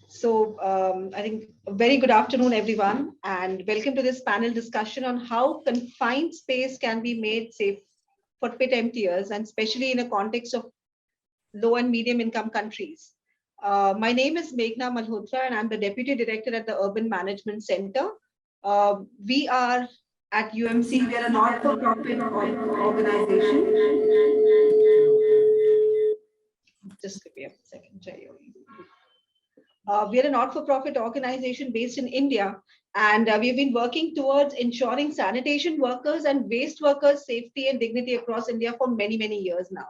I think a very good afternoon, everyone, and welcome to this panel discussion on how confined space can be made safe for pit emptiers, and especially in a context of low and medium income countries. My name is Meghna Malhotra, and I'm the Deputy Director at the Urban Management Center. We are at UMC, we are a not-for-profit organization. Just give me a second, Jay. We are a not-for-profit organization based in India, and we've been working towards ensuring sanitation workers and waste workers' safety and dignity across India for many, many years now.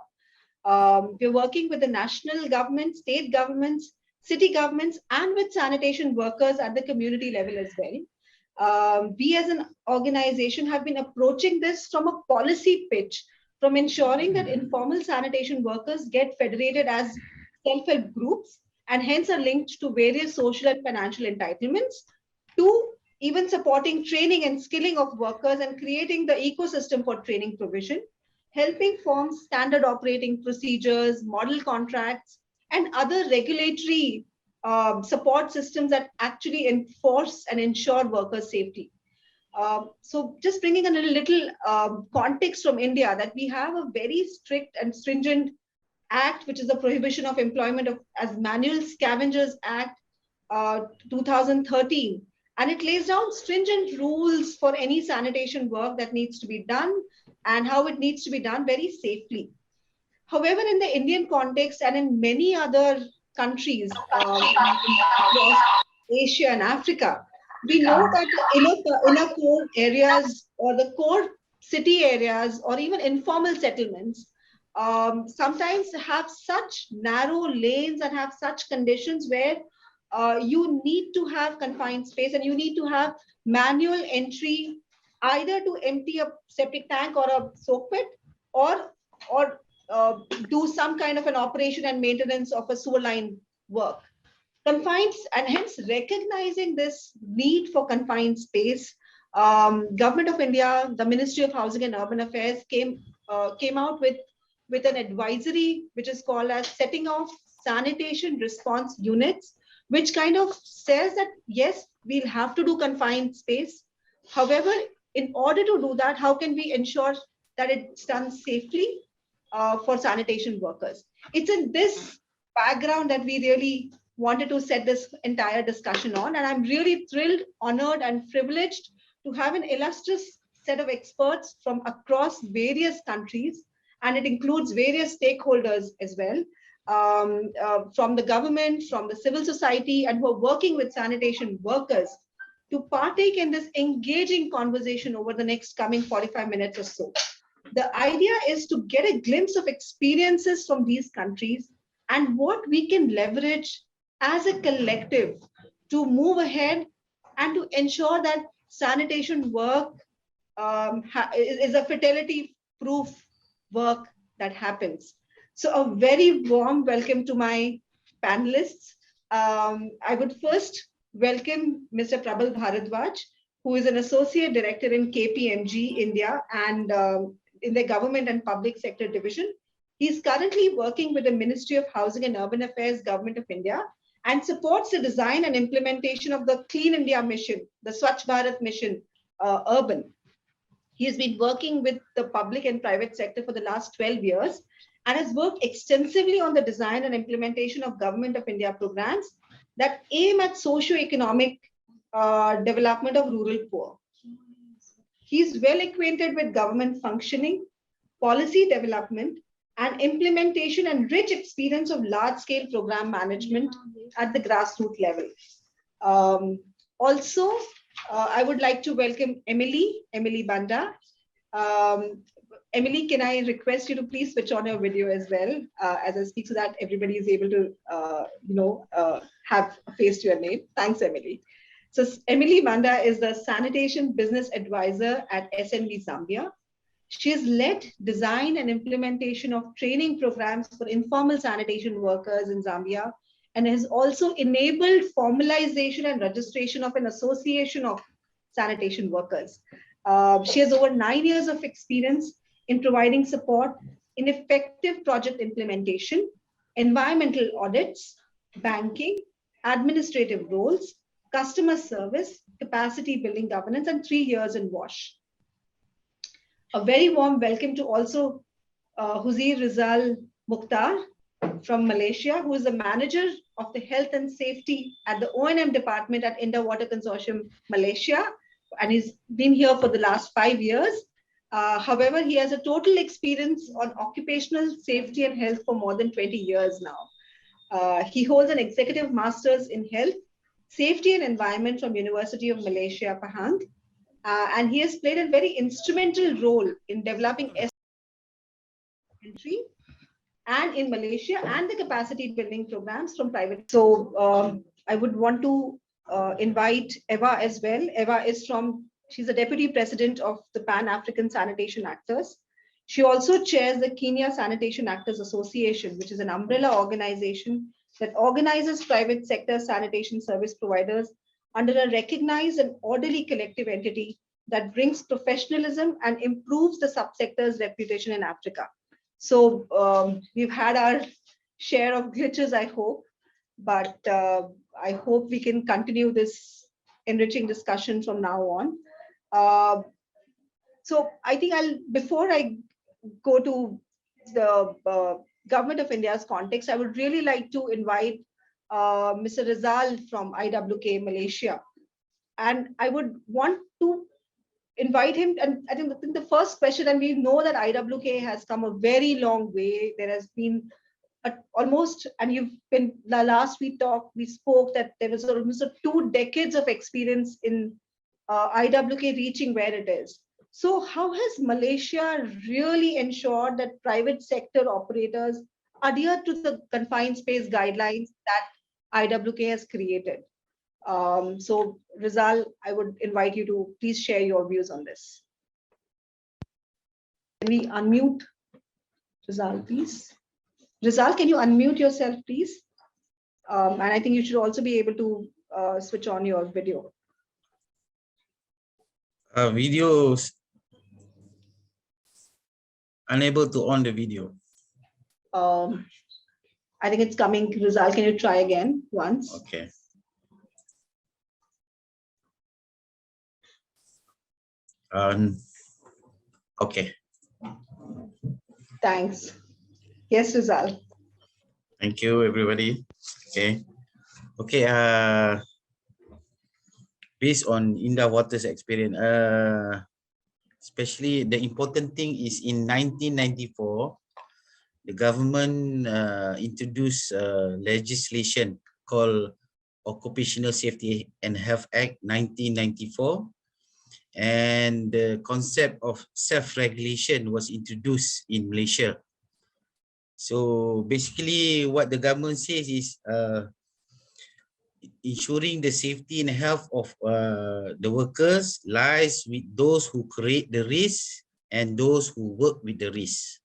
We're working with the national government, state governments, city governments, and with sanitation workers at the community level as well. We as an organization have been approaching this from a policy pitch, from ensuring that informal sanitation workers get federated as self-help groups and hence are linked to various social and financial entitlements, to even supporting training and skilling of workers and creating the ecosystem for training provision, helping form standard operating procedures, model contracts, and other regulatory support systems that actually enforce and ensure workers' safety. So just bringing in a little context from India, that we have a very strict and stringent Act, which is the Prohibition of Employment of as Manual Scavengers Act 2013. And it lays down stringent rules for any sanitation work that needs to be done and how it needs to be done very safely. However, in the Indian context and in many other countries across Asia and Africa, we know that the inner core areas or the core city areas or even informal settlements sometimes have such narrow lanes and have such conditions where you need to have confined space and you need to have manual entry either to empty a septic tank or a soak pit or do some kind of an operation and maintenance of a sewer line work. Confined, and hence recognizing this need for confined space, Government of India, the Ministry of Housing and Urban Affairs came out with an advisory which is called as setting off sanitation response units, which kind of says that yes, we'll have to do confined space. However, in order to do that, how can we ensure that it's done safely for sanitation workers? It's in this background that we really wanted to set this entire discussion on, and I'm really thrilled, honored, and privileged to have an illustrious set of experts from across various countries, and it includes various stakeholders as well, from the government, from the civil society, and who are working with sanitation workers to partake in this engaging conversation over the next coming 45 minutes or so. The idea is to get a glimpse of experiences from these countries and what we can leverage as a collective to move ahead and to ensure that sanitation work is a fatality-proof work that happens. So a very warm welcome to my panelists. I would first welcome Mr. Prabal Bhardwaj, who is an Associate Director in KPMG India and in the Government and Public Sector Division. He's currently working with the Ministry of Housing and Urban Affairs, Government of India, and supports the design and implementation of the Clean India Mission, the Swachh Bharat Mission Urban. He has been working with the public and private sector for the last 12 years and has worked extensively on the design and implementation of Government of India programs that aim at socio-economic development of rural poor. He's well acquainted with government functioning, policy development, and implementation, and rich experience of large-scale program management at the grassroots level. Also, I would like to welcome Emily Banda. Emily, can I request you to please switch on your video as well as I speak so that everybody is able to, have a face to your name. Thanks, Emily. So Emily Banda is the Sanitation Business Advisor at SNB Zambia. She has led design and implementation of training programs for informal sanitation workers in Zambia and has also enabled formalization and registration of an association of sanitation workers. She has over 9 years of experience in providing support in effective project implementation, environmental audits, banking, administrative roles, customer service, capacity building governance, and 3 years in WASH. A very warm welcome to also Huzir Rizal Mokhtar from Malaysia, who is the manager of the health and safety at the O&M department at India Water Consortium Malaysia, and he's been here for the last 5 years. However, he has a total experience on occupational safety and health for more than 20 years now. He holds an executive master's in health, safety and environment from University of Malaysia, Pahang. And he has played a very instrumental role in developing entry and in Malaysia and the capacity building programs from private. So I would want to invite Eva as well. Eva is she's the Deputy President of the Pan-African Sanitation Actors. She also chairs the Kenya Sanitation Actors Association, which is an umbrella organization that organizes private sector sanitation service providers under a recognized and orderly collective entity that brings professionalism and improves the subsector's reputation in Africa. So we've had our share of glitches, I hope, but I hope we can continue this enriching discussion from now on. So I think before I go to the Government of India's context, I would really like to invite Mr. Rizal from IWK Malaysia. And I would want to invite him. And I think the first question, and we know that IWK has come a very long way. There has been almost, and the last we spoke that there was almost 2 decades of experience in IWK reaching where it is. So how has Malaysia really ensured that private sector operators adhere to the confined space guidelines that IWK has created? So Rizal, I would invite you to please share your views on this. Can we unmute Rizal, please? Rizal, can you unmute yourself, please? And I think you should also be able to switch on your video. Videos unable to on the video. I think it's coming. Rizal, can you try again once? Okay. Okay. Thanks. Yes, Rizal. Thank you, everybody. Okay. Okay. Based on India Water's experience, especially the important thing is in 1994, the government introduced legislation called Occupational Safety and Health Act 1994. And the concept of self-regulation was introduced in Malaysia. So basically what the government says is ensuring the safety and health of the workers lies with those who create the risk and those who work with the risk.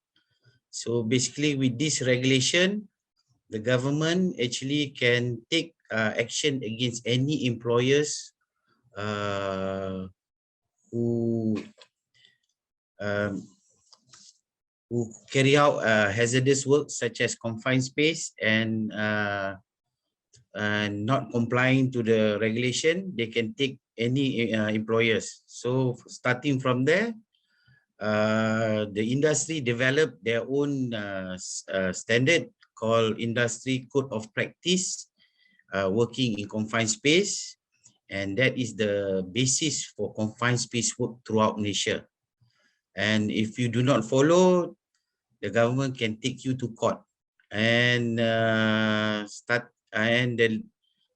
So basically with this regulation, the government actually can take action against any employers who carry out hazardous work such as confined space and not complying to the regulation. They can take any employers. So starting from there, the industry developed their own standard called Industry Code of Practice working in confined space. And that is the basis for confined space work throughout Malaysia. And if you do not follow, the government can take you to court. And the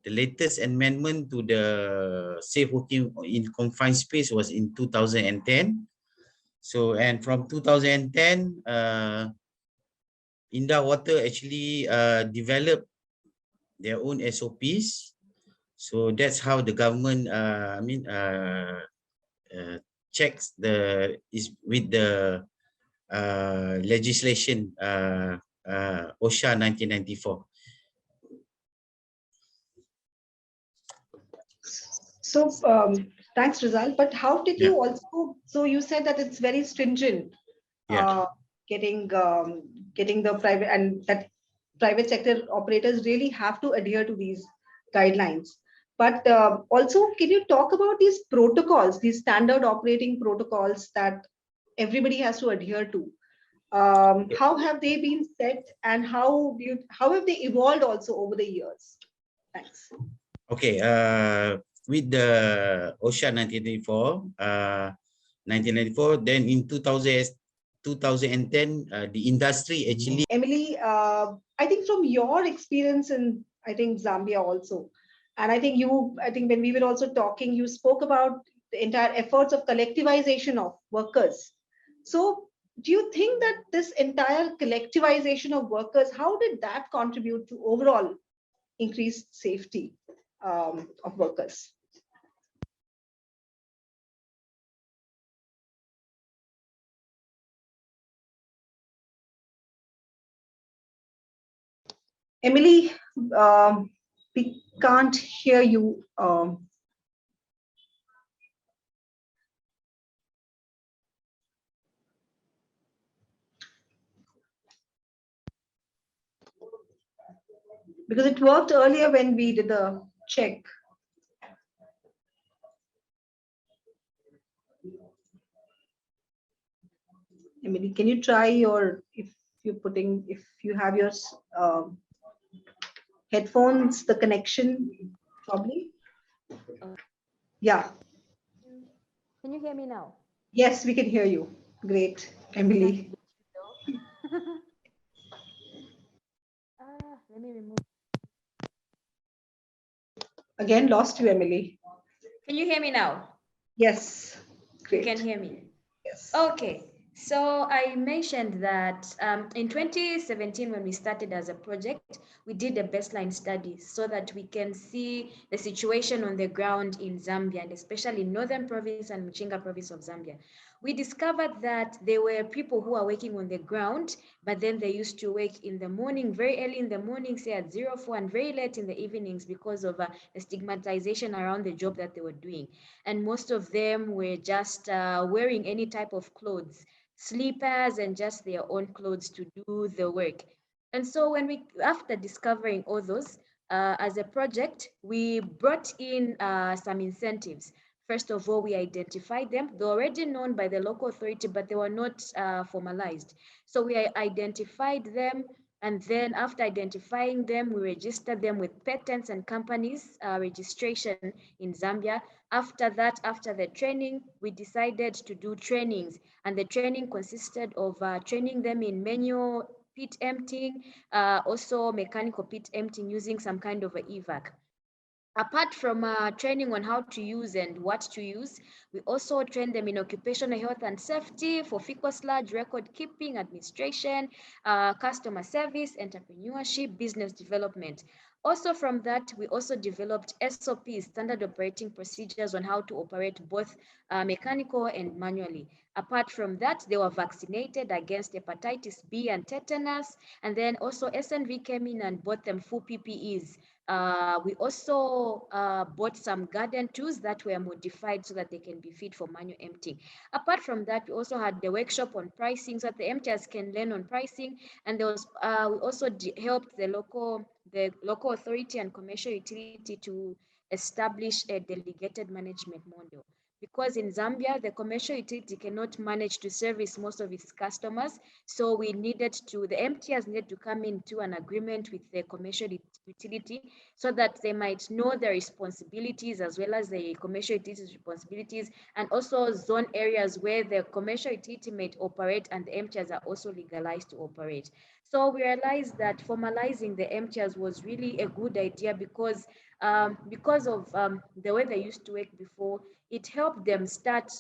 latest amendment to the safe working in confined space was in 2010. So, and from 2010, India Water actually developed their own SOPs. So that's how the government, checks with the legislation OSHA 1994. So thanks, Rizal. But how did you also? So you said that it's very stringent. Getting the private, and that private sector operators really have to adhere to these guidelines. But also, can you talk about these protocols, these standard operating protocols that everybody has to adhere to? How have they been set, and how have they evolved also over the years? Thanks. Okay, with the OSHA 1994, then in 2010, the industry actually. Emily, I think from your experience in, I think, Zambia also, and I think when we were also talking, you spoke about the entire efforts of collectivization of workers. So, do you think that this entire collectivization of workers, how did that contribute to overall increased safety of workers? Emily, we can't hear you. Because it worked earlier when we did the check. Emily, can you try if you have your headphones, the connection probably? Yeah. Can you hear me now? Yes, we can hear you. Great, Emily. Let me remove. Again, lost you, Emily. Can you hear me now? Yes. Great. You can hear me? Yes. Okay. So I mentioned that in 2017, when we started as a project, we did a baseline study so that we can see the situation on the ground in Zambia, and especially Northern Province and Mchinga Province of Zambia. We discovered that there were people who are working on the ground, but then they used to work in the morning, very early in the morning, say at 04, and very late in the evenings because of the stigmatization around the job that they were doing. And most of them were just wearing any type of clothes, slippers and just their own clothes to do the work. And so after discovering all those, as a project, we brought in some incentives. First of all, we identified them. They're already known by the local authority, but they were not formalized. So we identified them, and then after identifying them, we registered them with patents and companies registration in Zambia. After that, after the training, we decided to do trainings, and the training consisted of training them in manual pit emptying, also mechanical pit emptying using some kind of a evac. Apart from training on how to use and what to use, we also train them in occupational health and safety for fecal sludge, record keeping, administration, customer service, entrepreneurship, business development. Also from that, we also developed SOPs, standard operating procedures on how to operate both mechanical and manually. Apart from that, they were vaccinated against hepatitis B and tetanus, and then also SNV came in and bought them full PPEs. We also bought some garden tools that were modified so that they can be fit for manual emptying. Apart from that, we also had the workshop on pricing so that the emptiers can learn on pricing. And there was we also helped the local authority and commercial utility to establish a delegated management model. Because in Zambia, the commercial utility cannot manage to service most of its customers. So the emptiers needed to come into an agreement with the commercial utility so that they might know their responsibilities as well as the commercial utility's responsibilities, and also zone areas where the commercial utility may operate and the emptiers are also legalized to operate. So we realized that formalizing the emptiers was really a good idea because of the way they used to work before. It helped them start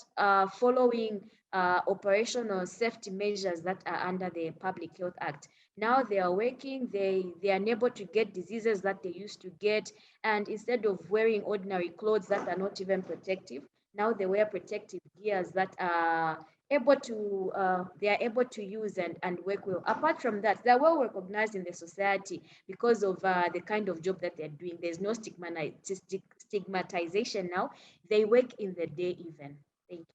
following operational safety measures that are under the Public Health Act. Now they are working, they are unable to get diseases that they used to get, and instead of wearing ordinary clothes that are not even protective, now they wear protective gears that are able to use and work well. Apart from that, they're well recognized in the society because of the kind of job that they're doing. There's no stigmatization now. They work in the day even. Thank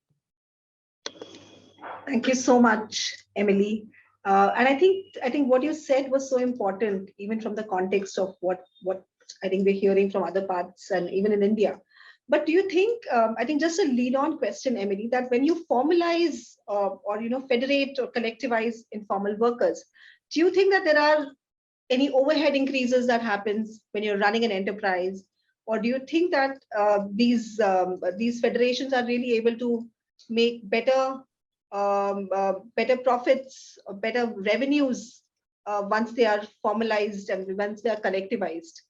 you. Thank you so much, Emily. And I think what you said was so important, even from the context of what I think we're hearing from other parts and even in India. But do you think, I think just a lead on question, Emily, that when you formalize or federate or collectivize informal workers, do you think that there are any overhead increases that happens when you're running an enterprise? Or do you think that these federations are really able to make better profits or better revenues once they are formalized and once they are collectivized?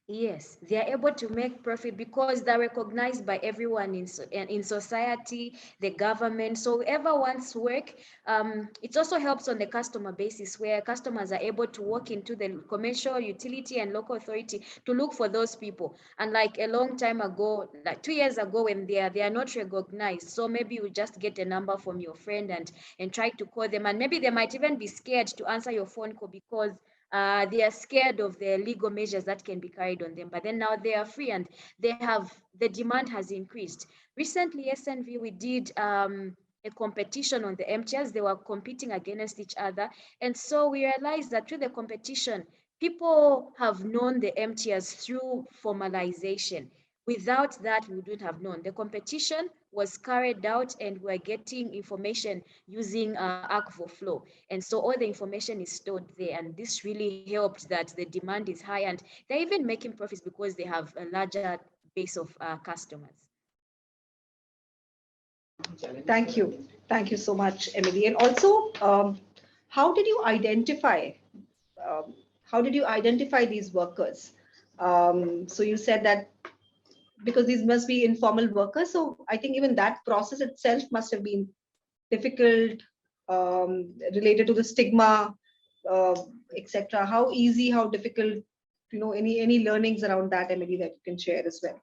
Yes, they are able to make profit because they're recognized by everyone in society, the government. So whoever wants work, it also helps on the customer basis where customers are able to walk into the commercial, utility, and local authority to look for those people. And like a long time ago, like 2 years ago, when they are not recognized, so maybe you just get a number from your friend and try to call them, and maybe they might even be scared to answer your phone call because they are scared of the legal measures that can be carried on them. But then now they are free and the demand has increased. Recently, SNV, we did a competition on the MTS. They were competing against each other. And so we realized that through the competition, people have known the MTS through formalization. Without that, we wouldn't have known. The competition was carried out and we're getting information using Flow. And so all the information is stored there. And this really helped that the demand is high and they're even making profits because they have a larger base of customers. Thank you. Thank you so much, Emily. And also, how did you identify um, these workers? So you said that because these must be informal workers. So I think even that process itself must have been difficult, related to the stigma, etc. How easy, how difficult, any learnings around that, Emily, that you can share as well?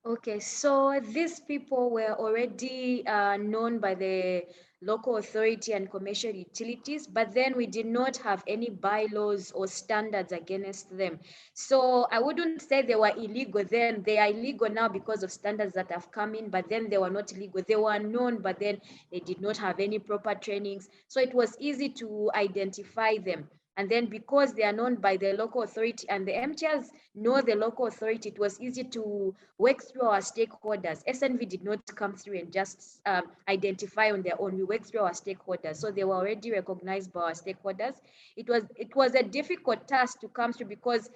Okay, so these people were already known by the local authority and commercial utilities, but then we did not have any bylaws or standards against them. So I wouldn't say they were illegal then. They are illegal now because of standards that have come in, but then they were not illegal. They were known, but then they did not have any proper trainings. So it was easy to identify them. And then because they are known by the local authority and the MTRs know the local authority, it was easy to work through our stakeholders. SNV did not come through and just identify on their own. We worked through our stakeholders. So they were already recognized by our stakeholders. It was a difficult task to come through because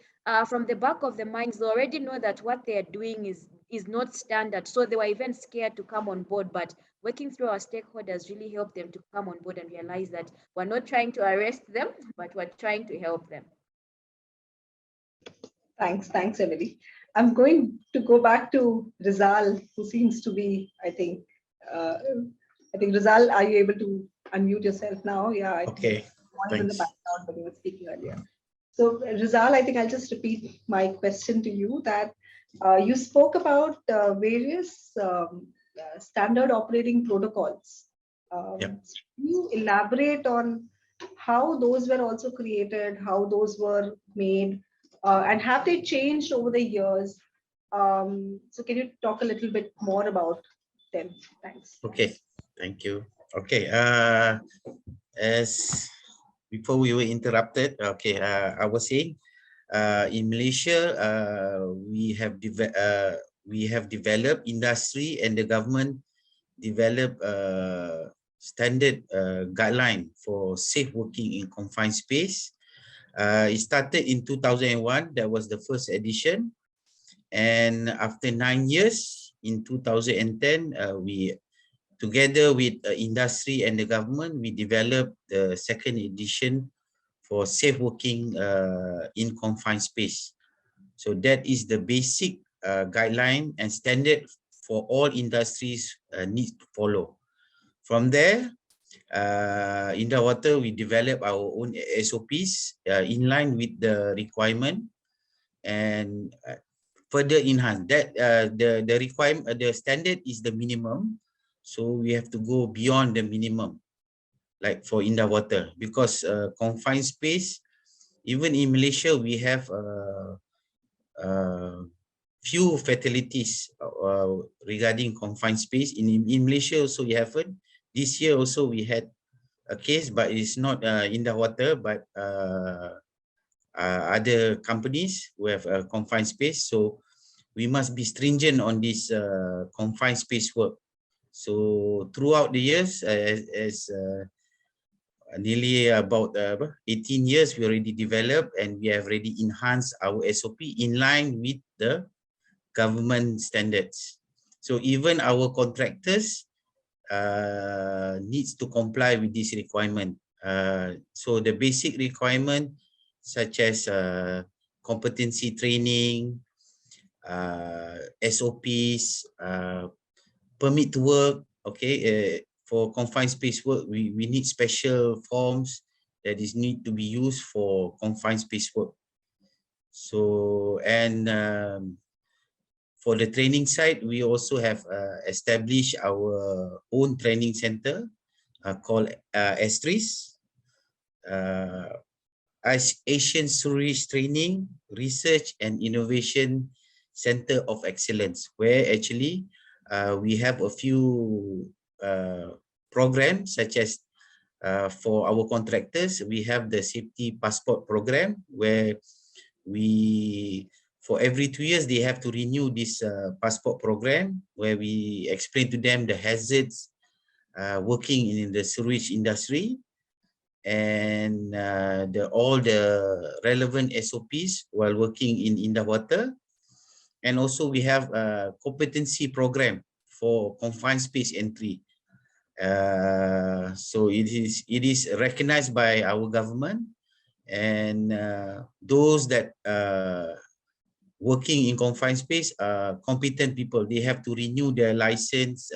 from the back of the minds, they already know that what they are doing is not standard. So they were even scared to come on board. But working through our stakeholders really helped them to come on board and realize that we're not trying to arrest them, but we're trying to help them. Thanks, Emily. I'm going to go back to Rizal, who seems to be, uh, I think Rizal, are you able to unmute yourself now? Yeah, I Okay, think one in the thanks. background when you were speaking earlier. So Rizal, I think I'll just repeat my question to you that you spoke about various standard operating protocols. Yep. Can you elaborate on how those were also created, how those were made, and have they changed over the years? So can you talk a little bit more about them? Thanks. Okay, thank you. Okay, as before we were interrupted, okay, I was saying, in Malaysia, we have developed industry and the government developed standard guideline for safe working in confined space. It started in 2001. That was the first edition, and after 9 years, in 2010, we together with industry and the government, we developed the second edition for safe working in confined space. So that is the basic guideline and standard for all industries need to follow. From there, in the water, we develop our own SOPs in line with the requirement and further enhance that. The requirement, the standard is the minimum, so we have to go beyond the minimum, like for in the water, because confined space, even in Malaysia, we have few fatalities regarding confined space. In Malaysia also we haven't. This year also we had a case, but it's not in the water, but other companies who have a confined space. So we must be stringent on this confined space work. So throughout the years, as nearly about 18 years, we already developed and we have already enhanced our SOP in line with the government standards. So even our contractors needs to comply with this requirement. So the basic requirement such as competency training, SOPs, permit to work, okay, for confined space work, we need special forms that is need to be used for confined space work. So, and for the training side, we also have established our own training center called Estris, Asian Sewerage Training, Research and Innovation Center of Excellence, where actually we have a few programs such as for our contractors, we have the safety passport program where we, for every 2 years, they have to renew this passport program where we explain to them the hazards working in the sewage industry and all the relevant SOPs while working in the water. And also we have a competency program for confined space entry. So it is recognized by our government, and those that working in confined space are competent people. They have to renew their license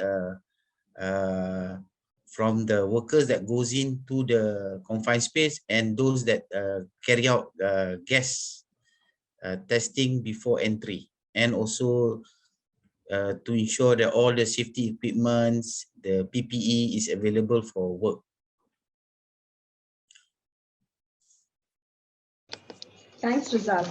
from the workers that goes into the confined space and those that carry out gas testing before entry, and also to ensure that all the safety equipments, the PPE is available for work. Thanks, Rizal.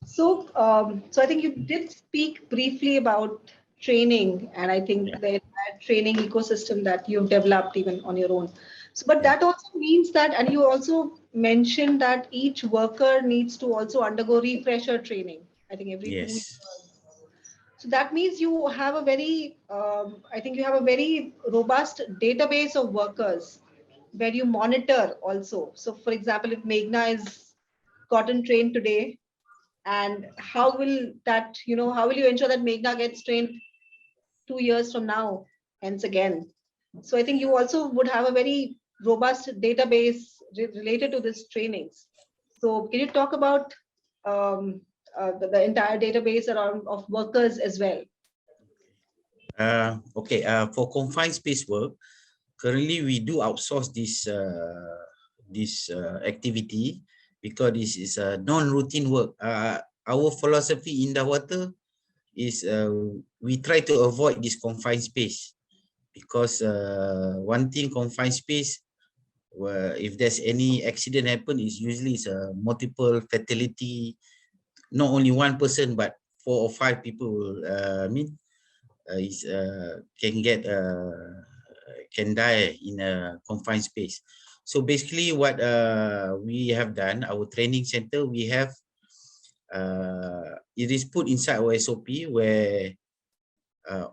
So I think you did speak briefly about training, and I think the entire training ecosystem that you've developed even on your own. So, but that also means that, and you also mentioned that each worker needs to also undergo refresher training, I think every 2 years. So that means you have a very, I think you have a very robust database of workers where you monitor also. So for example, if Meghna is gotten trained today, and how will that, how will you ensure that Meghna gets trained 2 years from now, hence again? So I think you also would have a very robust database related to this trainings. So can you talk about the entire database around of workers as well? Okay, for confined space work, currently we do outsource this activity because this is a non-routine work. Our philosophy in the water is we try to avoid this confined space because one thing confined space, if there's any accident happen, is usually it's a multiple fatality. Not only one person, but 4 or 5 people can die in a confined space. So basically what we have done, our training center, we have it is put inside our SOP where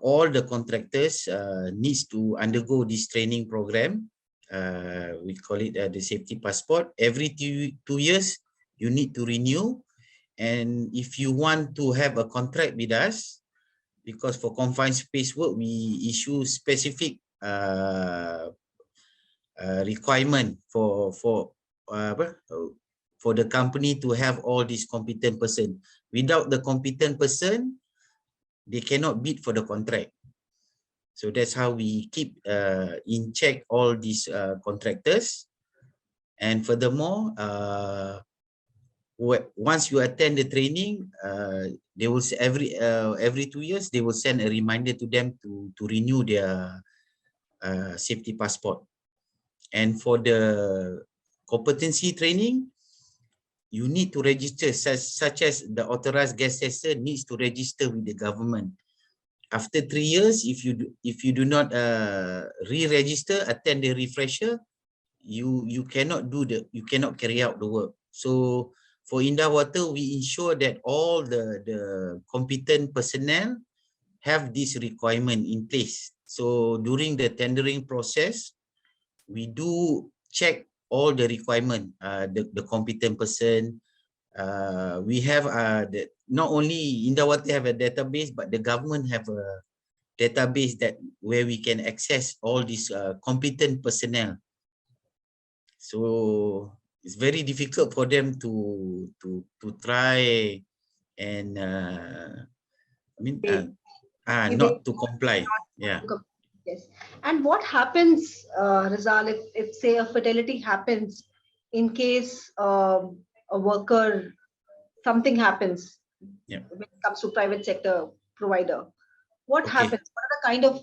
all the contractors needs to undergo this training program. We call it the safety passport. Every 2 years you need to renew, and if you want to have a contract with us, because for confined space work we issue specific requirement for the company to have all these competent person. Without the competent person, they cannot bid for the contract. So that's how we keep in check all these contractors. And furthermore, once you attend the training, they will every 2 years they will send a reminder to them to renew their safety passport. And for the competency training, you need to register, such as the authorized gas tester needs to register with the government. After 3 years, if you do not re-register, attend the refresher, you cannot carry out the work. So for Indah Water, we ensure that all the competent personnel have this requirement in place. So during the tendering process, we do check all the requirement, the competent person. We have not only Indah Water have a database, but the government have a database that where we can access all these competent personnel. So it's very difficult for them to try and They, not to comply. Yeah. yes. And what happens, Rizal, if say a fatality happens in case a worker, something happens Yeah. when it comes to private sector provider? What Okay. happens? What are the kind of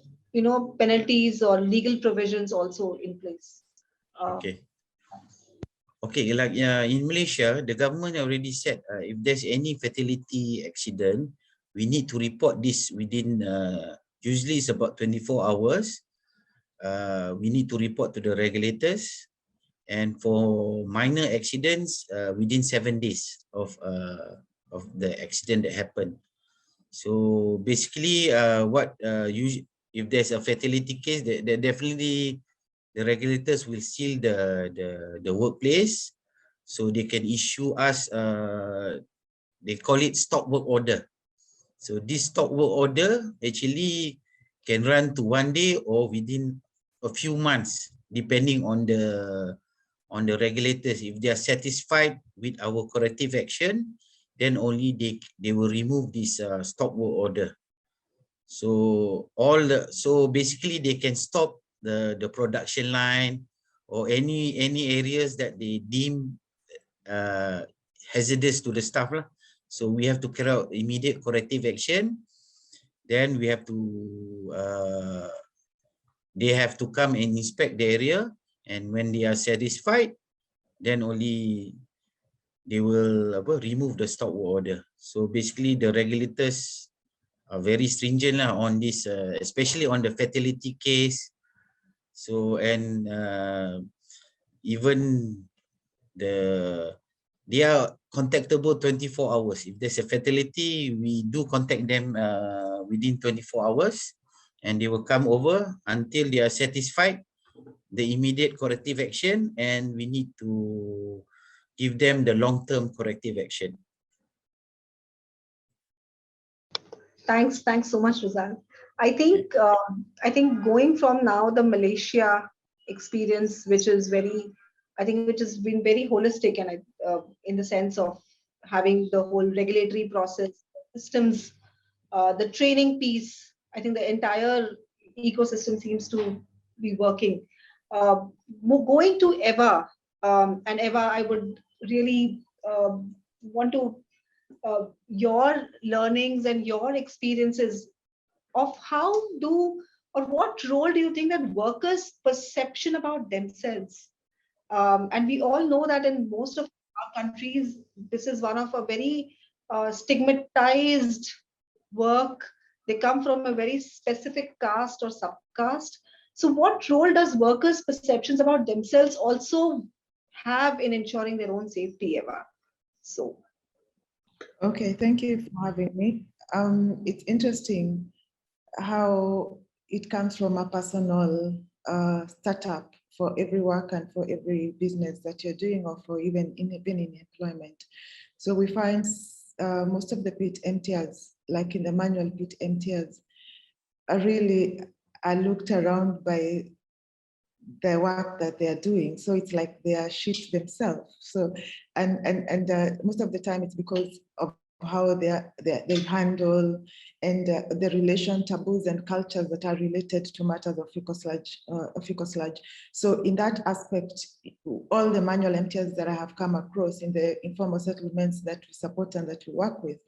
penalties or legal provisions also in place? Uh, Okay. Okay, like in Malaysia, the government already said if there's any fatality accident, we need to report this within, usually it's about 24 hours. We need to report to the regulators. And for minor accidents, within 7 days of the accident that happened. So basically, if there's a fatality case, definitely the regulators will seal the workplace, so they can issue us they call it stop work order. So this stop work order actually can run to 1 day or within a few months, depending on the regulators. If they are satisfied with our corrective action, then only they will remove this stop work order. So basically they can stop the production line or any areas that they deem hazardous to the staff lah. So we have to carry out immediate corrective action. Then we have to they have to come and inspect the area, and when they are satisfied, then only they will remove the stop work order. So basically the regulators are very stringent lah on this, especially on the fatality case. So and even they are contactable 24 hours. If there's a fatality, we do contact them within 24 hours, and they will come over until they are satisfied the immediate corrective action, and we need to give them the long-term corrective action. Thanks so much, Rizal. I think going from now the Malaysia experience, which is which has been very holistic, and in the sense of having the whole regulatory process, systems, the training piece. I think the entire ecosystem seems to be working. Uh, Going to Eva, and Eva, I would really want to your learnings and your experiences of how do or what role do you think that workers' perception about themselves, and we all know that in most of our countries, this is one of a very stigmatized work. They come from a very specific caste or subcaste. So, what role does workers' perceptions about themselves also have in ensuring their own safety, Eva? So, okay, thank you for having me. It's interesting how it comes from a personal startup for every work and for every business that you're doing, or for even in employment. So we find most of the pit emptiers, like in the manual pit emptiers, are looked around by the work that they are doing. So it's like they are shit themselves. So and most of the time it's because of how they handle and the relation taboos and cultures that are related to matters of fecal sludge. So in that aspect, all the manual emptiers that I have come across in the informal settlements that we support and that we work with,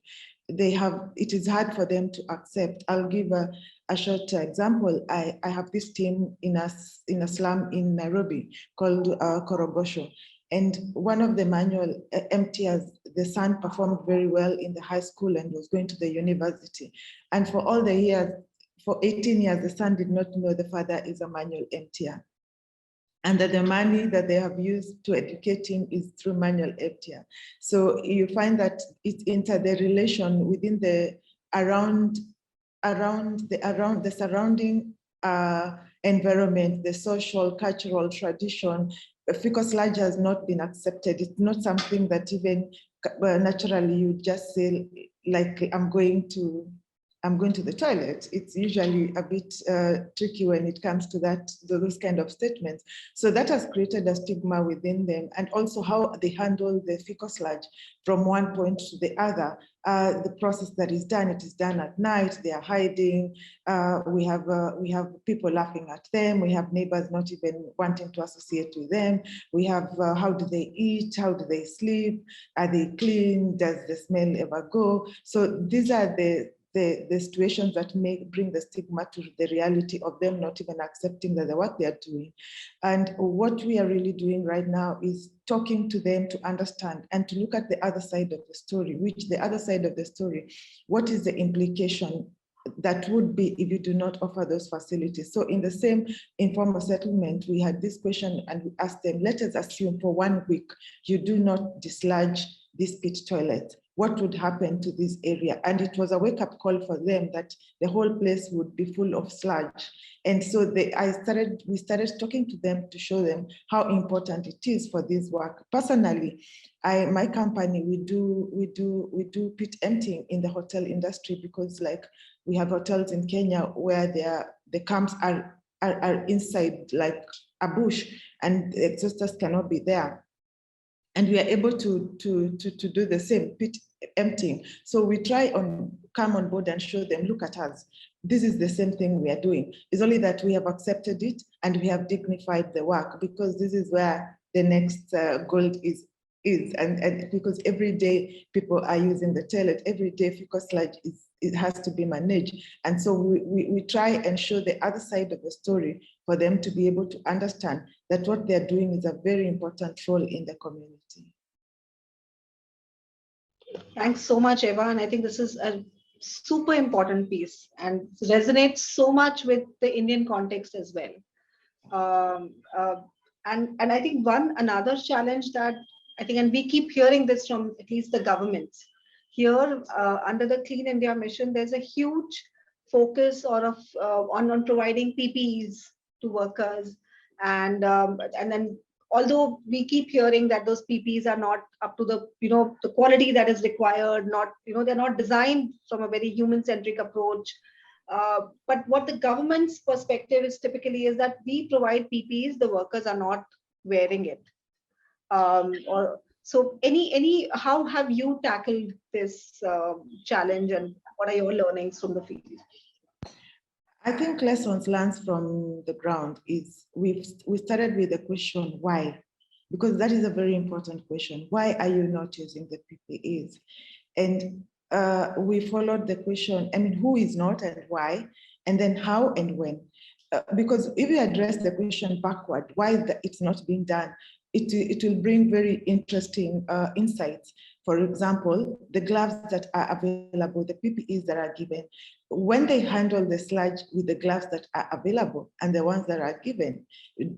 it is hard for them to accept. I'll give a short example. I have this team in a slum in Nairobi called Korogosho. And one of the manual emptiers, the son performed very well in the high school and was going to the university. And for all the years, for 18 years, the son did not know the father is a manual emptier. and that the money that they have used to educating is through manual FTR. So you find that it's the relation within the around the surrounding environment, the social, cultural tradition. Fecal sludge has not been accepted. It's not something that even naturally you just say, like, I'm going to the toilet. It's usually a bit tricky when it comes to those kind of statements. So that has created a stigma within them, and also how they handle the fecal sludge from one point to the other. The process that is done, it is done at night. They are hiding. We have people laughing at them. We have neighbors not even wanting to associate with them. We have how do they eat? How do they sleep? Are they clean? Does the smell ever go? So these are the situations that may bring the stigma to the reality of them not even accepting that the work they are doing. And what we are really doing right now is talking to them to understand and to look at the other side of the story, what is the implication that would be if you do not offer those facilities. So in the same informal settlement, we had this question and we asked them, let us assume for 1 week, you do not dislodge this pit toilet. What would happen to this area? And it was a wake-up call for them that the whole place would be full of sludge. And so we started talking to them to show them how important it is for this work. Personally, my company, we do pit emptying in the hotel industry, because like we have hotels in Kenya where the camps are inside like a bush and the exhausters cannot be there. And we are able to do the same, pit emptying. So we try come on board and show them, look at us. This is the same thing we are doing. It's only that we have accepted it and we have dignified the work, because this is where the next gold is. And because every day people are using the toilet, every day fecal sludge it has to be managed. And so we try and show the other side of the story for them to be able to understand that what they're doing is a very important role in the community. Thanks so much, Eva. And I think this is a super important piece and resonates so much with the Indian context as well. And I think another challenge that I think, and we keep hearing this from at least the governments here under the Clean India mission, there's a huge focus on providing PPEs to workers, and then although we keep hearing that those PPEs are not up to the quality that is required, they're not designed from a very human-centric approach. But what the government's perspective is typically is that we provide PPEs, the workers are not wearing it. So how have you tackled this challenge, and what are your learnings from the field? I think lessons learned from the ground is we started with the question why, because that is a very important question. Why are you not using the PPEs? And we followed the question, who is not and why, and then how and when. Because if you address the question backward, why it's not being done, it will bring very interesting insights. For example, the gloves that are available, the PPEs that are given, when they handle the sludge with the gloves that are available and the ones that are given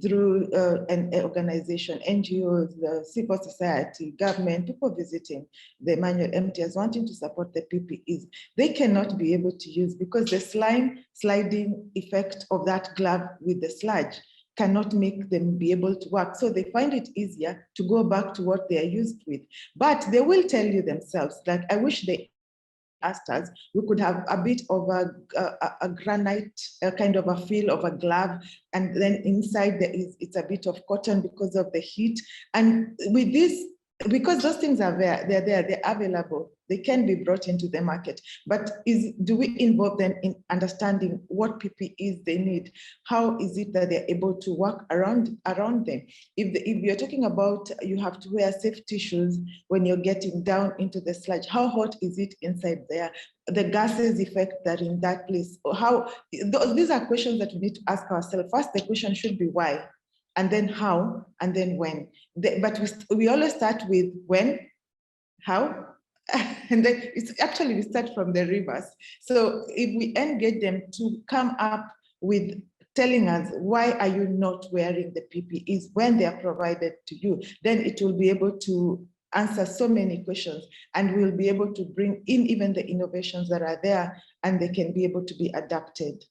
through an organization, NGOs, the civil society, government, people visiting the manual emptiers wanting to support the PPEs, they cannot be able to use, because the sliding effect of that glove with the sludge cannot make them be able to work. So they find it easier to go back to what they are used with. But they will tell you themselves that I wish they asked us, we could have a bit of a granite kind of a feel of a glove, and then inside it's a bit of cotton because of the heat. And with this, because those things are there, they're available, they can be brought into the market. But do we involve them in understanding what PPEs they need? How is it that they're able to work around them? If you're talking about you have to wear safety shoes when you're getting down into the sludge, how hot is it inside there? The gases effect that in that place, these are questions that we need to ask ourselves. First, the question should be why, and then how, and then when. But we always start with when, how, and then we start from the reverse. So if we engage them to come up with telling us why are you not wearing the PPEs when they are provided to you, then it will be able to answer so many questions, and we'll be able to bring in even the innovations that are there, and they can be able to be adapted.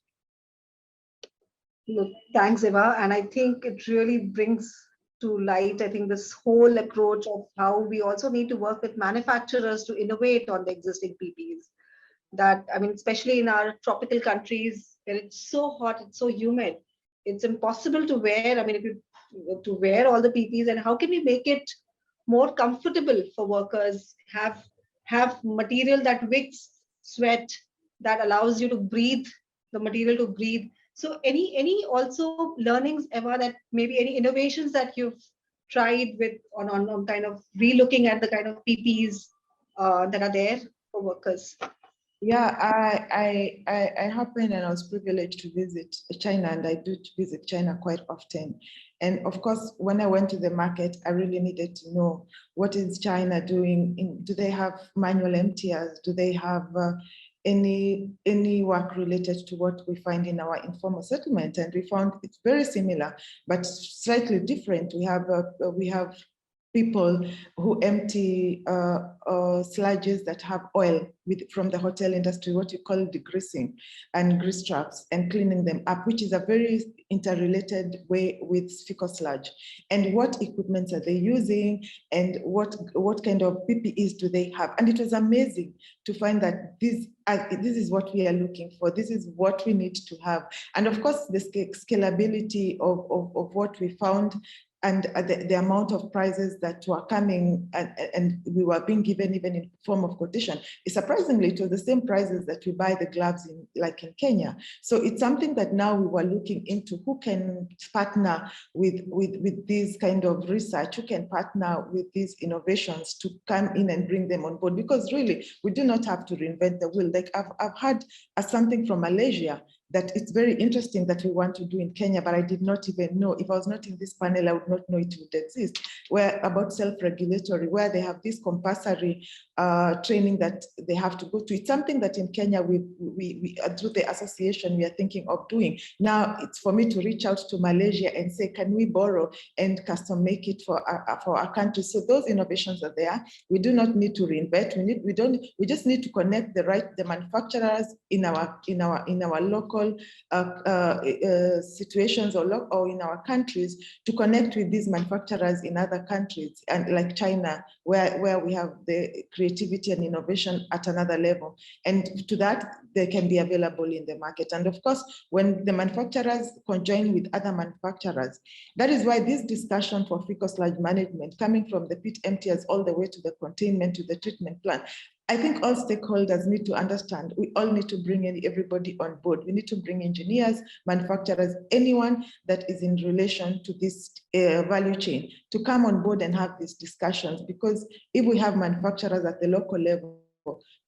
Look, thanks, Eva. And I think it really brings to light, I think, this whole approach of how we also need to work with manufacturers to innovate on the existing PPEs. That, I mean, especially in our tropical countries where it's so hot, it's so humid, it's impossible to wear. I mean, if you to wear all the PPEs, and how can we make it more comfortable for workers, have material that wicks sweat, that allows you to breathe, the material to breathe. So any also learnings, Eva, that maybe any innovations that you've tried with on kind of relooking at the kind of PPEs that are there for workers? Yeah, I happened and I was privileged to visit China, and I do visit China quite often. And of course, when I went to the market, I really needed to know, what is China doing? Do they have manual emptiers? Do they have any work related to what we find in our informal settlement? And we found it's very similar, but slightly different. We have people who empty sludges that have oil from the hotel industry, what you call degreasing, and grease traps, and cleaning them up, which is a very interrelated way with fecal sludge. And what equipment are they using, and what kind of PPEs do they have? And it was amazing to find that this is what we are looking for. This is what we need to have. And of course, the scalability of what we found, and the amount of prizes that were coming, and we were being given even in form of quotation. Surprisingly, it was the same prices that we buy the gloves in, like in Kenya. So it's something that now we were looking into, who can partner with this kind of research, who can partner with these innovations to come in and bring them on board. Because really, we do not have to reinvent the wheel. Like I've heard something from Malaysia that it's very interesting that we want to do in Kenya, but I did not even know. If I was not in this panel, I would not know it would exist. Where about self-regulatory, where they have this compulsory training that they have to go to. It's something that in Kenya, we through the association, we are thinking of doing. Now it's for me to reach out to Malaysia and say, can we borrow and custom make it for our country? So those innovations are there. We do not need to reinvent. We just need to connect the manufacturers in our local situations or in our countries, to connect with these manufacturers in other countries, and like China, where we have the creativity and innovation at another level. And to that, they can be available in the market. And of course, when the manufacturers conjoin with other manufacturers, that is why this discussion for fecal sludge management, coming from the pit emptiers all the way to the containment to the treatment plant, I think all stakeholders need to understand. We all need to bring in everybody on board. We need to bring engineers, manufacturers, anyone that is in relation to this value chain to come on board and have these discussions. Because if we have manufacturers at the local level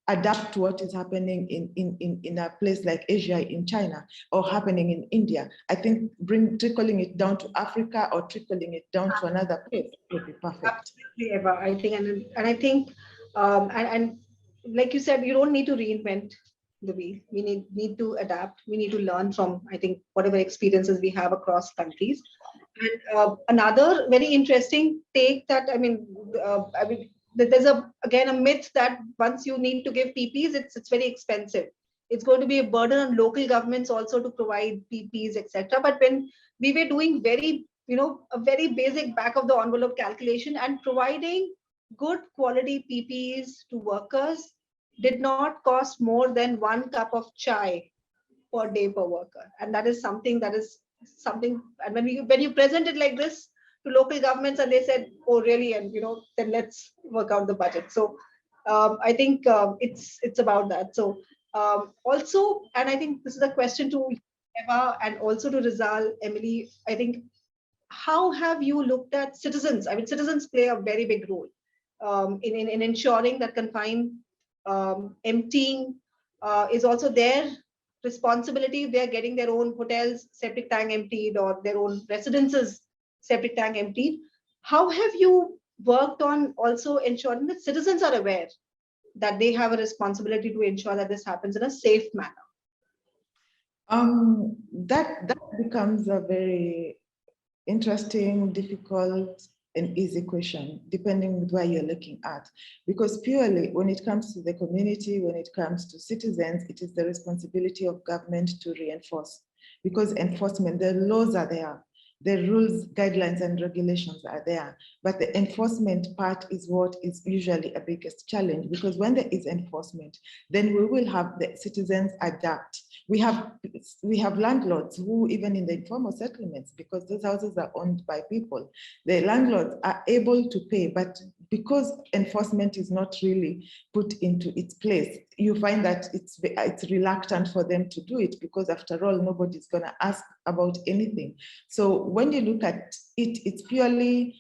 adapt to what is happening in a place like Asia, in China, or happening in India, I think trickling it down to Africa or trickling it down to another place would be perfect. Absolutely, Eva. I think, and I think, and like you said, you don't need to reinvent the wheel. We need to adapt. We need to learn from, I think, whatever experiences we have across countries. And another very interesting take that, I mean, there's again a myth that once you need to give PPs, it's very expensive. It's going to be a burden on local governments also to provide PPs, etc. But when we were doing a very basic back of the envelope calculation, and providing good quality PPs to workers did not cost more than 1 cup of chai per day per worker. And that is something, and when you present it like this to local governments, and they said, oh really, and then let's work out the budget. So I think it's about that. So also, and I think this is a question to Eva and also to Rizal, Emily, I think, how have you looked at citizens? I mean, citizens play a very big role in ensuring that confined emptying is also their responsibility. They are getting their own hotels septic tank emptied, or their own residences septic tank emptied. How have you worked on also ensuring that citizens are aware that they have a responsibility to ensure that this happens in a safe manner? That becomes a very interesting, difficult, and easy question, depending on where you're looking at. Because purely when it comes to the community, when it comes to citizens, it is the responsibility of government to reinforce. Because enforcement, the laws are there, the rules, guidelines, and regulations are there. But the enforcement part is what is usually a biggest challenge, because when there is enforcement, then we will have the citizens adapt. We have landlords who, even in the informal settlements, because those houses are owned by people, the landlords are able to pay, but because enforcement is not really put into its place, you find that it's reluctant for them to do it, because after all, nobody's going to ask about anything. So when you look at it, it's purely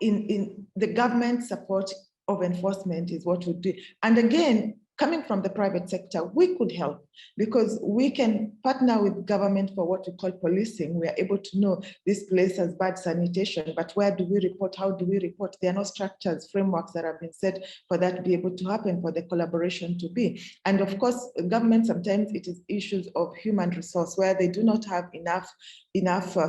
in the government support of enforcement is what we do. And again, coming from the private sector, we could help, because we can partner with government for what we call policing. We are able to know this place has bad sanitation, but where do we report? How do we report? There are no structures, frameworks that have been set for that to be able to happen, for the collaboration to be. And of course, government, sometimes it is issues of human resource where they do not have enough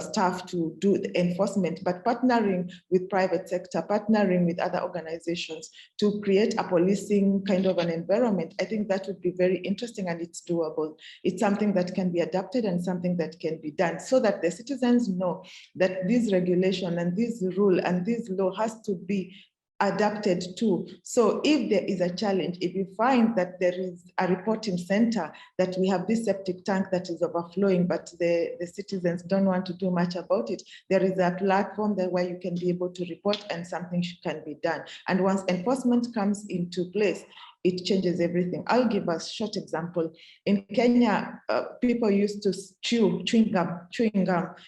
staff to do the enforcement, but partnering with private sector, partnering with other organizations to create a policing kind of an environment, I think that would be very interesting, and it's doable. It's something that can be adapted and something that can be done, so that the citizens know that this regulation and this rule and this law has to be adapted to. So if there is a challenge, if you find that there is a reporting center, that we have this septic tank that is overflowing, but the citizens don't want to do much about it, there is a platform there where you can be able to report and something can be done. And once enforcement comes into place, it changes everything. I'll give a short example. In Kenya, people used to chewing gum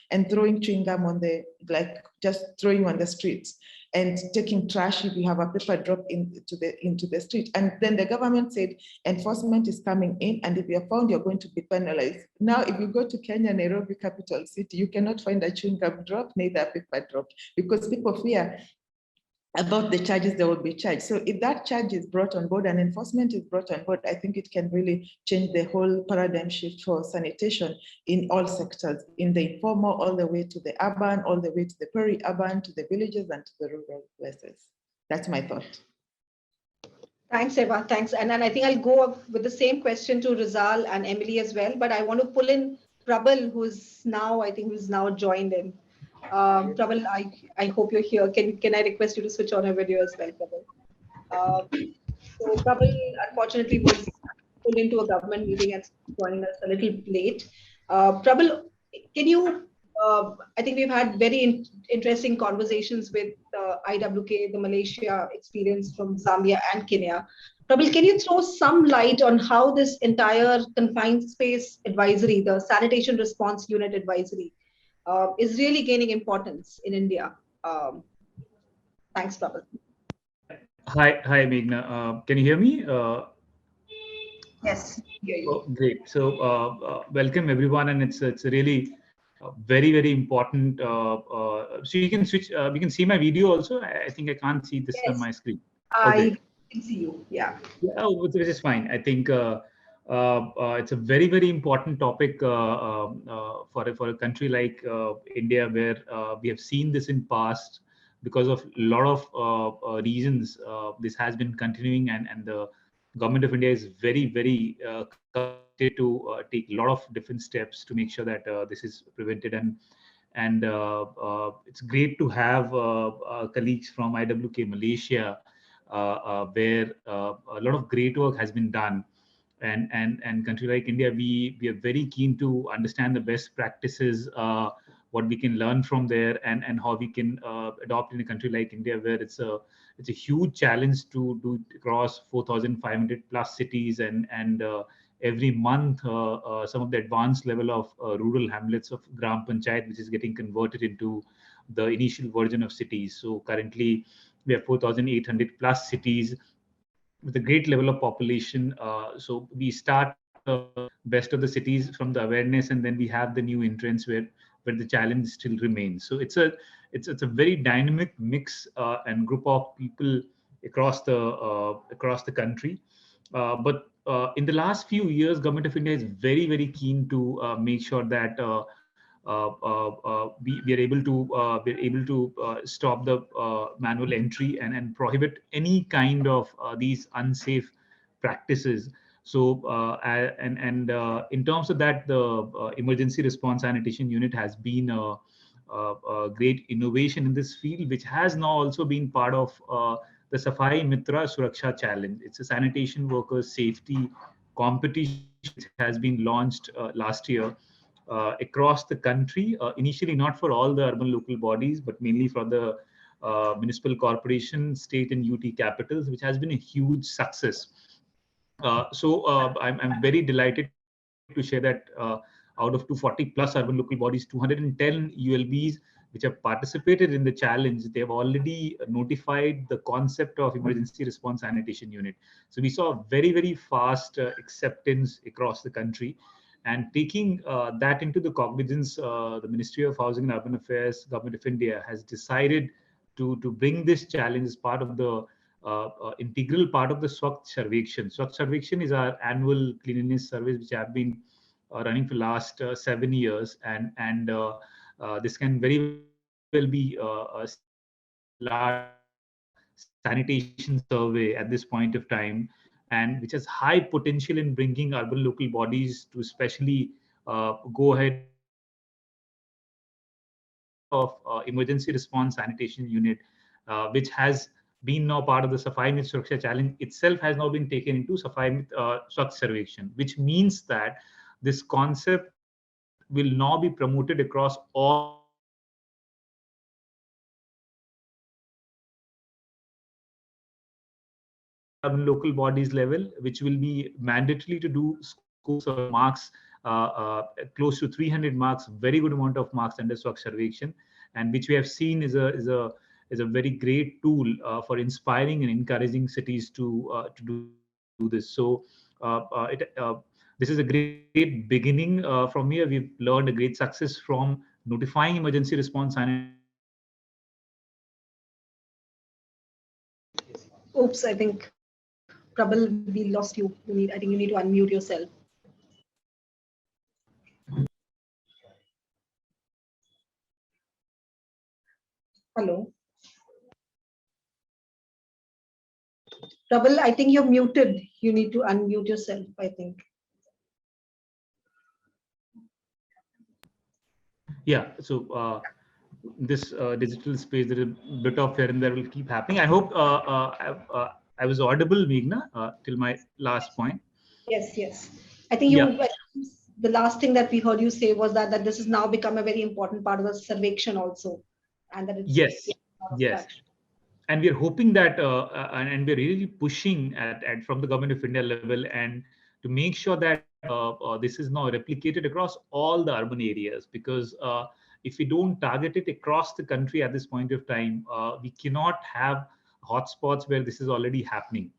and throwing chewing gum on the, like just throwing on the streets, and taking trash if you have a paper drop into the street. And then the government said enforcement is coming in, and if you're found, you're going to be penalized. Now, if you go to Kenya, Nairobi, capital city, you cannot find a chewing gum drop, neither a paper drop, because people fear about the charges they will be charged. So if that charge is brought on board and enforcement is brought on board, I think it can really change the whole paradigm shift for sanitation in all sectors, in the informal, all the way to the urban, all the way to the peri-urban, to the villages and to the rural places. That's my thought. Thanks, Eva. Thanks. And then I think I'll go up with the same question to Rizal and Emily as well, but I want to pull in Prabal, who's now joined in. Prabal, I hope you're here. Can I request you to switch on your video as well, Prabal? So Prabal unfortunately was pulled into a government meeting and joining us a little late. Prabal, can you? I think we've had very interesting conversations with IWK, the Malaysia experience from Zambia and Kenya. Prabal, can you throw some light on how this entire confined space advisory, the sanitation response unit advisory, is really gaining importance in India? Thanks, Prabal. Hi, Meghna. Can you hear me? Yes, hear you. Oh, great. So welcome everyone, and it's a really very important. So you can switch. We can see my video also. I think I can't see this on my screen. I can see you. Yeah. Which is fine. I think it's a very important topic for a country like India, where we have seen this in past. Because of a lot of reasons, this has been continuing, and the government of India is very committed to take a lot of different steps to make sure that this is prevented. And it's great to have colleagues from IWK Malaysia, where a lot of great work has been done. And country like India, we are very keen to understand the best practices, what we can learn from there, and how we can adopt in a country like India, where it's a huge challenge to do across 4,500 plus cities, and every month some of the advanced level of rural hamlets of Gram Panchayat, which is getting converted into the initial version of cities. So currently we have 4,800 plus cities with a great level of population. So we start best of the cities from the awareness, and then we have the new entrants where the challenge still remains. So it's a very dynamic mix and group of people across the country. But in the last few years, Government of India is very, very keen to make sure that we are able to stop the manual entry and prohibit any kind of these unsafe practices. So in terms of that, the emergency response sanitation unit has been a great innovation in this field, which has now also been part of the Safai Mitra Suraksha Challenge. It's a sanitation workers safety competition which has been launched last year across the country. Initially, not for all the urban local bodies, but mainly for the municipal corporation, state and UT capitals, which has been a huge success. I'm very delighted to share that out of 240 plus urban local bodies, 210 ULBs which have participated in the challenge, they have already notified the concept of emergency response sanitation unit. So we saw very, very fast acceptance across the country. And taking that into the cognizance, the Ministry of Housing and Urban Affairs, Government of India has decided to bring this challenge as part of the integral part of the Swachh Sarvekshan. Swachh Sarvekshan is our annual cleanliness surveys which have been running for last 7 years, and this can very well be seen as a large sanitation survey at this point of time, and which has high potential in bringing urban local bodies to especially go ahead and implement the concept of emergency response sanitation unit, which has been now part of the Safai Mit Suraksha Challenge itself, has now been taken into Safai Mit Swachh Sarvekshan, which means that this concept will now be promoted across all the urban local bodies level. Which will be mandatory to do scores or marks, close to 300 marks, very good amount of marks under Swachh Sarvekshan, and which we have seen is a very great tool for inspiring and encouraging cities to do this. So this is a great beginning from here. We've learned a great success from notifying emergency response sanitation unit, and now we are moving forward to Oops, I think Prabal, we lost you. I think you need to unmute yourself. Hello. Prabal, I think you're muted. You need to unmute yourself, I think. Yeah, so this digital space, there is a bit of here and there will keep happening. I hope I was audible, Meghna, till my last point. Yes, yes. I think Yeah. the last thing that we heard you say was that this has now become a very important part of the survection also. And that it's Yes, yes. And we're hoping that, and we're really pushing at from the Government of India level, and to make sure that this is now replicated across all the urban areas, because if we don't target it across the country at this point of time, we cannot have hotspots where this is already happening.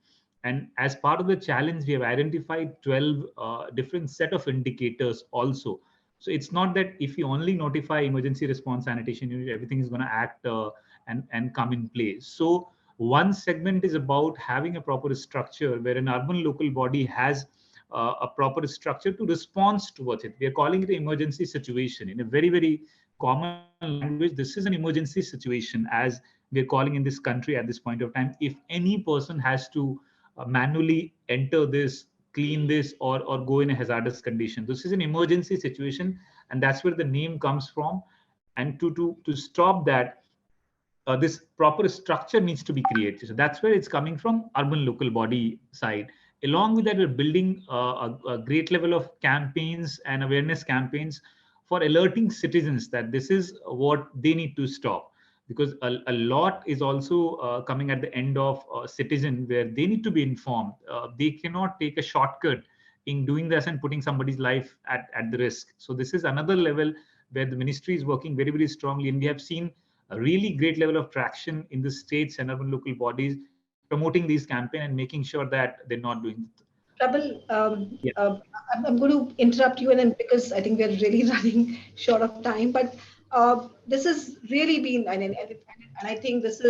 And as part of the challenge, we have identified 12 different set of indicators also. So it's not that if you only notify emergency response sanitation unit, everything is going to act and come in place. So one segment is about having a proper structure where an urban local body has a proper structure to respond towards it. We are calling it an emergency situation. In a very, very common language, this is an emergency situation, as we are calling in this country at this point of time. If any person has to manually enter this, clean this, or go in a hazardous condition, this is an emergency situation, and that's where the name comes from. And to stop that, this proper structure needs to be created. So that's where it's coming from, urban local body side. Along with that, we're building a great level of campaigns and awareness campaigns for alerting citizens that this is what they need to stop. Because a lot is also coming at the end of citizen, where they need to be informed. They cannot take a shortcut in doing this and putting somebody's life at the risk. So this is another level where the ministry is working very, very strongly. And we have seen a really great level of traction in the states and urban local bodies promoting these campaigns and making sure that they're not doing it. Prabal, Yeah. I'm going to interrupt you, and then because I think we're really running short of time, but this has really been, and I think this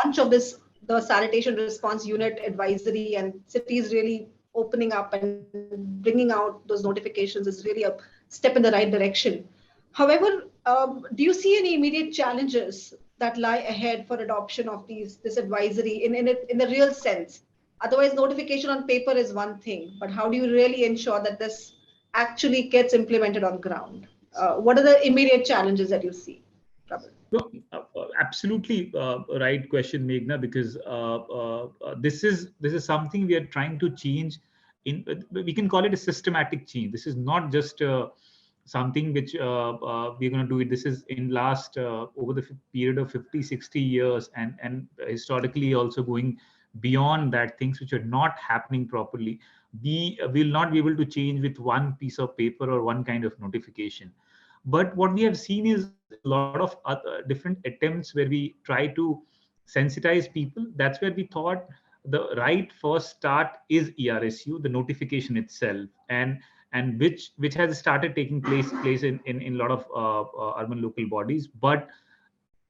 launch of this the sanitation response unit advisory and cities really opening up and bringing out those notifications is really a step in the right direction. However, do you see any immediate challenges that lie ahead for adoption of this advisory in the real sense? Otherwise, notification on paper is one thing, but how do you really ensure that this actually gets implemented on ground? What are the immediate challenges that you see, Prabal? No, absolutely right question, Meghna, because this is something we are trying to change. We can call it a systematic change. This is not just something which we're going to do it. This is in last over the period of 50, 60 years, and historically also going beyond that, things which are not happening properly. We will not be able to change with one piece of paper or one kind of notification. But what we have seen is a lot of other different attempts where we try to sensitize people. That's where we thought the right first start is ERSU, the notification itself, and which has started taking place in a lot of urban local bodies. But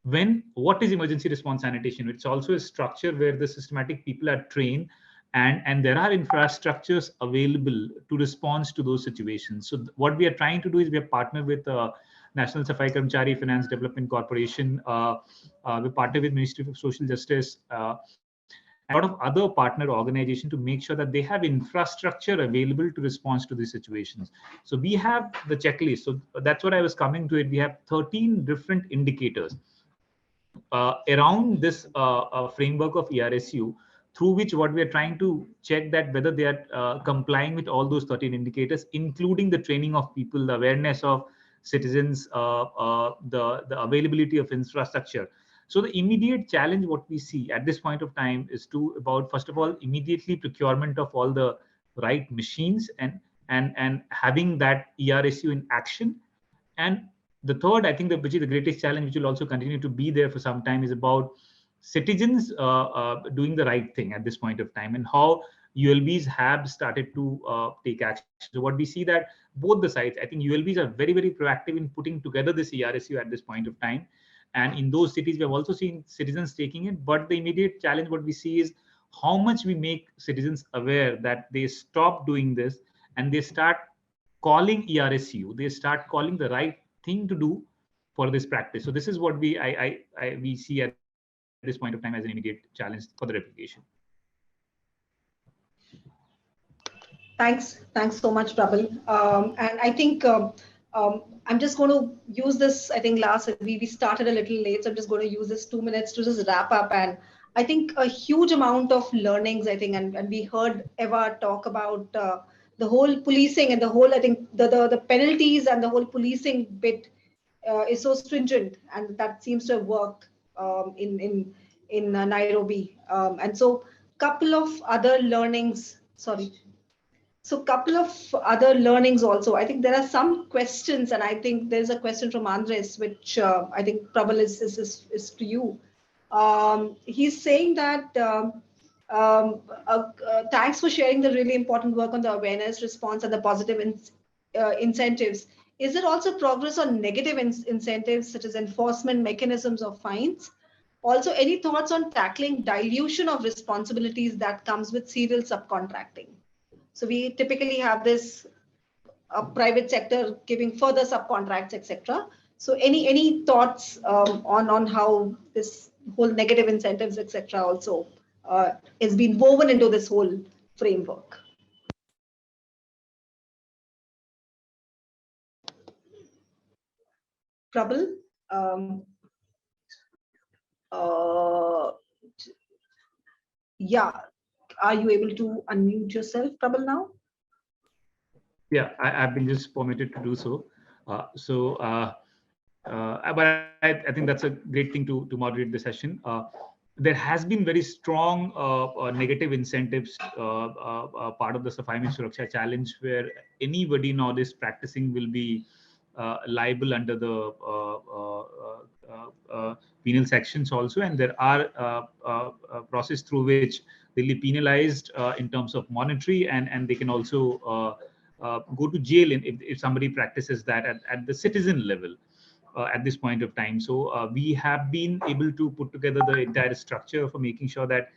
when what is emergency response sanitation? It's also a structure where the systematic people are trained, and there are infrastructures available to respond to those situations. So what we are trying to do is we have partnered with National Safai Karmachari Finance Development Corporation. We partner with Ministry of Social Justice and a lot of other partner organizations to make sure that they have infrastructure available to respond to these situations. So we have the checklist. So that's what I was coming to it. We have 13 different indicators around this framework of ERSU, through which what we are trying to check that whether they are complying with all those 13 indicators, including the training of people, the awareness of citizens, the availability of infrastructure. So the immediate challenge what we see at this point of time is about first of all immediately procurement of all the right machines and having that ERSU in action. And the third, I think, which is the greatest challenge, which will also continue to be there for some time, is about citizens doing the right thing at this point of time, and how ULBs have started to take action. So what we see that both the sides, I think ULBs are very, very proactive in putting together this ERSU at this point of time. And in those cities, we have also seen citizens taking it. But the immediate challenge, what we see is how much we make citizens aware that they stop doing this and they start calling ERSU, they start calling the right thing to do for this practice. So this is what we see at this point of time as an immediate challenge for the replication. Thanks so much, Prabal. And I think I'm just going to use this. I think we started a little late, so I'm just going to use this 2 minutes to just wrap up. And I think a huge amount of learnings, I think, and we heard Eva talk about the whole policing and the whole, I think the penalties and the whole policing bit is so stringent, and that seems to have worked in Nairobi. And so couple of other learnings, sorry. So couple of other learnings also. I think there are some questions, and I think there's a question from Andres, which I think Prabal is to you. He's saying that thanks for sharing the really important work on the awareness response and the positive incentives. Is there also progress on negative incentives such as enforcement mechanisms or fines? Also, any thoughts on tackling dilution of responsibilities that comes with serial subcontracting? So we typically have this private sector giving further subcontracts, etc. So any thoughts on how this whole negative incentives, etc. also is being woven into this whole framework? Prabal? Yeah. Are you able to unmute yourself, Prabal, now? Yeah, I've been just permitted to do so. But I think that's a great thing to moderate the session. There has been very strong negative incentives part of the Safai Mein Suraksha challenge, where anybody nowadays practicing will be liable under the penal sections also, and there are process through which they'll be penalized in terms of monetary, and they can also go to jail if somebody practices that at the citizen level. at this point of time. So we have been able to put together the entire structure for making sure that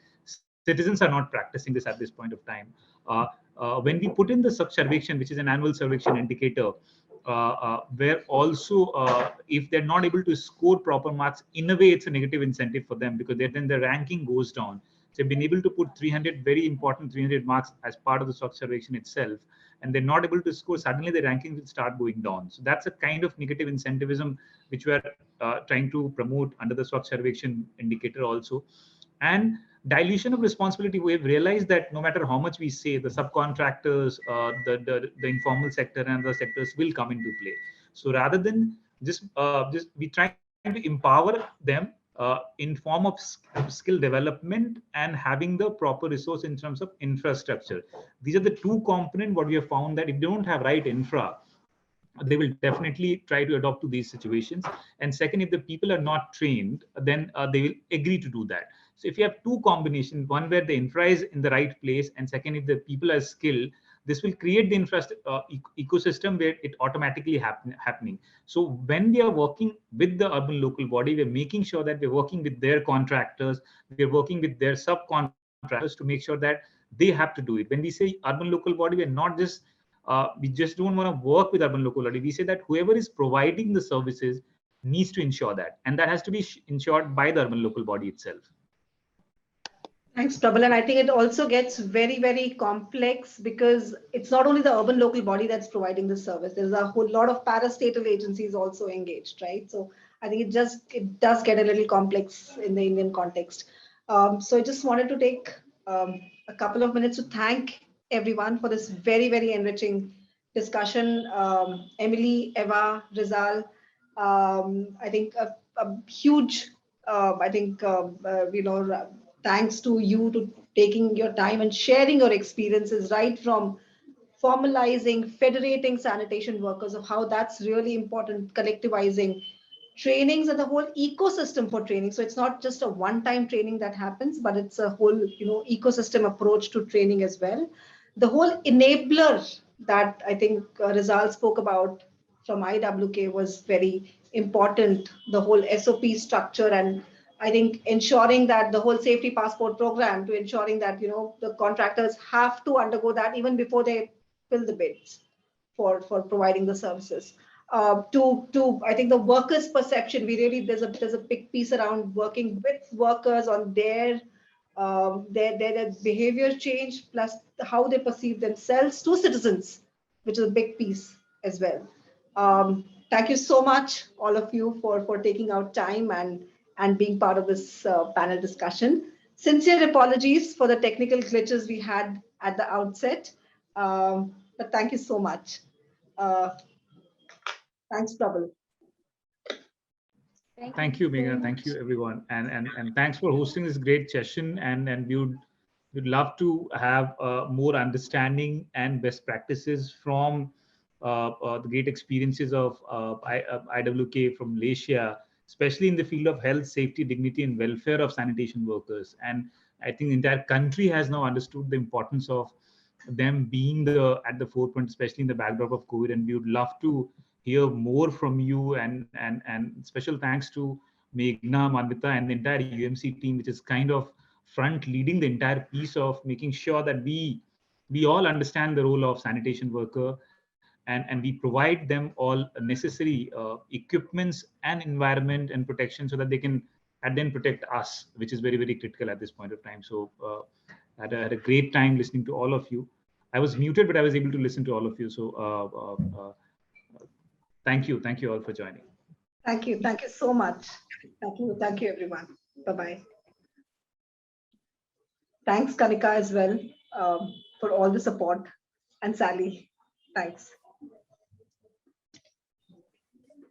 citizens are not practicing this at this point of time. Uh, when we put in the survection, which is an annual survection indicator, where also if they're not able to score proper marks, in a way it's a negative incentive for them, because then the ranking goes down. So they've been able to put 300 very important 300 marks as part of the survection itself, and they're not able to score, suddenly the ranking will start going down. So that's a kind of negative incentivism which we are trying to promote under the survection indicator also. And dilution of responsibility, we have realized that no matter how much we say, the subcontractors, the informal sector and the sectors will come into play. So rather than just we try to empower them in form of skill development and having the proper resource in terms of infrastructure. These are the two components what we have found, that if they don't have right infra, they will definitely try to adopt to these situations. And second, if the people are not trained, then they will agree to do that. So if you have two combinations, one where the infra is in the right place, and second, if the people are skilled, this will create the ecosystem where it automatically happening. So when we are working with the urban local body, we're making sure that we're working with their contractors, we're working with their subcontractors to make sure that they have to do it. When we say urban local body, we're not just we just don't want to work with urban local body. We say that whoever is providing the services needs to ensure that, and that has to be ensured by the urban local body itself. Thanks, Prabal. And I think it also gets very, very complex, because it's not only the urban local body that's providing the service. There's a whole lot of parastatal agencies also engaged, right? So I think it does get a little complex in the Indian context. So I just wanted to take a couple of minutes to thank everyone for this very, very enriching discussion. Emily, Eva, Rizal, I think a huge, thanks to you to taking your time and sharing your experiences, right from formalizing, federating sanitation workers, of how that's really important, collectivizing trainings and the whole ecosystem for training. So it's not just a one-time training that happens, but it's a whole, ecosystem approach to training as well. The whole enabler that I think Rizal spoke about from IWK was very important. The whole SOP structure, and I think ensuring that the whole safety passport program, to ensuring that the contractors have to undergo that even before they fill the bids for providing the services. To I think the workers' perception, we really there's a big piece around working with workers on their behavior change, plus how they perceive themselves to citizens, which is a big piece as well. Thank you so much, all of you, for taking out time and being part of this panel discussion. Sincere apologies for the technical glitches we had at the outset, but thank you so much. Thanks, Prabal. Thank you, Meghna. Thank you, everyone, and thanks for hosting this great session. And we'd love to have more understanding and best practices from the great experiences of IWK from Malaysia, especially in the field of health, safety, dignity, and welfare of sanitation workers. And I think the entire country has now understood the importance of them being at the forefront, especially in the backdrop of COVID. And we would love to hear more from you, and special thanks to Meghna, Manvita, and the entire UMC team, which is kind of front leading the entire piece of making sure that we all understand the role of sanitation worker, and we provide them all necessary equipments and environment and protection, so that they can and then protect us, which is very, very critical at this point of time. So had a great time listening to all of you. I was muted, but I was able to listen to all of you. So thank you all for joining. Thank you so much. Thank you everyone. Bye-bye. Thanks, Kanika, as well, for all the support, and Sally, thanks.